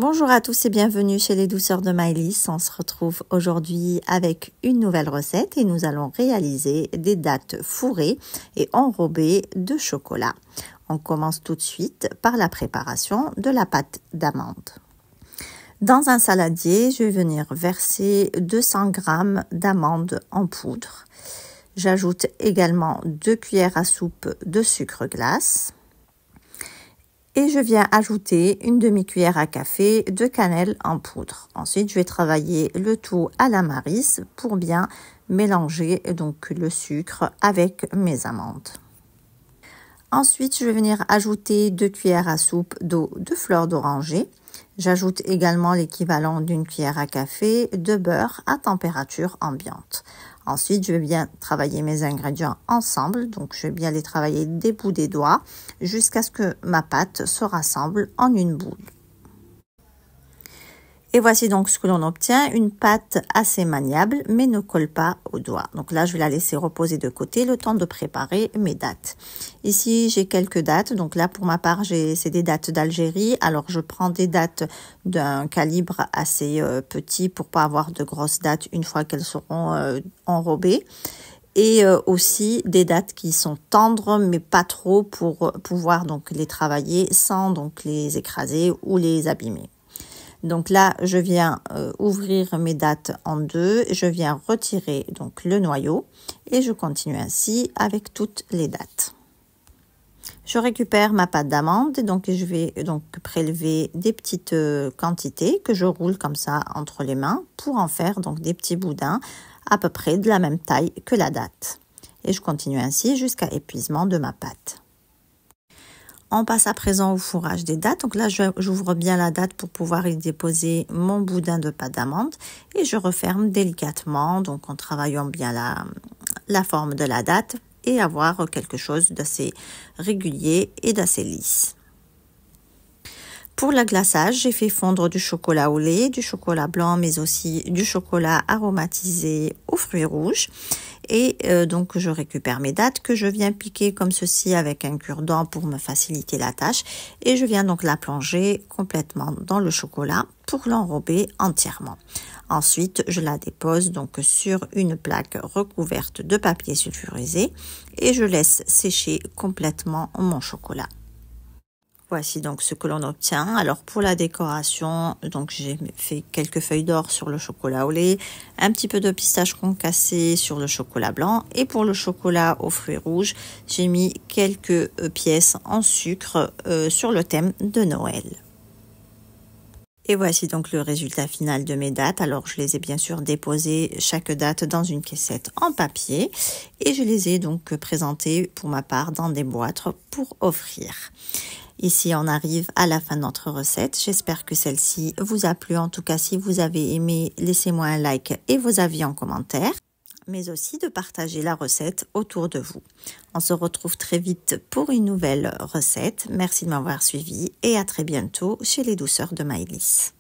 Bonjour à tous et bienvenue chez les douceurs de Maëlys. On se retrouve aujourd'hui avec une nouvelle recette et nous allons réaliser des dattes fourrées et enrobées de chocolat. On commence tout de suite par la préparation de la pâte d'amande. Dans un saladier, je vais venir verser 200 g d'amandes en poudre. J'ajoute également 2 cuillères à soupe de sucre glace. Et je viens ajouter une demi-cuillère à café de cannelle en poudre. Ensuite, je vais travailler le tout à la maryse pour bien mélanger donc le sucre avec mes amandes. Ensuite, je vais venir ajouter 2 cuillères à soupe d'eau de fleur d'oranger. J'ajoute également l'équivalent d'une cuillère à café de beurre à température ambiante. Ensuite, je vais bien travailler mes ingrédients ensemble. Donc, je vais bien les travailler des bouts des doigts jusqu'à ce que ma pâte se rassemble en une boule. Et voici donc ce que l'on obtient, une pâte assez maniable mais ne colle pas aux doigts. Donc là, je vais la laisser reposer de côté le temps de préparer mes dattes. Ici, j'ai quelques dattes. Donc là, pour ma part, c'est des dattes d'Algérie. Alors, je prends des dattes d'un calibre assez petit pour pas avoir de grosses dattes une fois qu'elles seront enrobées. Et aussi des dattes qui sont tendres mais pas trop pour pouvoir donc les travailler sans donc les écraser ou les abîmer. Donc là, je viens ouvrir mes dattes en deux, je viens retirer donc le noyau et je continue ainsi avec toutes les dattes. Je récupère ma pâte d'amande et donc je vais donc prélever des petites quantités que je roule comme ça entre les mains pour en faire donc des petits boudins à peu près de la même taille que la date. Et je continue ainsi jusqu'à épuisement de ma pâte. On passe à présent au fourrage des dattes. Donc là, j'ouvre bien la date pour pouvoir y déposer mon boudin de pâte d'amande et je referme délicatement, donc en travaillant bien la forme de la date et avoir quelque chose d'assez régulier et d'assez lisse. Pour le glaçage, j'ai fait fondre du chocolat au lait, du chocolat blanc, mais aussi du chocolat aromatisé aux fruits rouges. Et donc, je récupère mes dattes que je viens piquer comme ceci avec un cure-dent pour me faciliter la tâche. Et je viens donc la plonger complètement dans le chocolat pour l'enrober entièrement. Ensuite, je la dépose donc sur une plaque recouverte de papier sulfurisé et je laisse sécher complètement mon chocolat. Voici donc ce que l'on obtient. Alors pour la décoration, donc j'ai fait quelques feuilles d'or sur le chocolat au lait, un petit peu de pistache concassé sur le chocolat blanc et pour le chocolat aux fruits rouges, j'ai mis quelques pièces en sucre sur le thème de Noël. Et voici donc le résultat final de mes dattes. Alors, je les ai bien sûr déposées chaque date dans une caissette en papier et je les ai donc présentées pour ma part dans des boîtes pour offrir. Ici, on arrive à la fin de notre recette. J'espère que celle-ci vous a plu. En tout cas, si vous avez aimé, laissez-moi un like et vos avis en commentaire, mais aussi de partager la recette autour de vous. On se retrouve très vite pour une nouvelle recette. Merci de m'avoir suivi et à très bientôt chez les douceurs de Maëlys.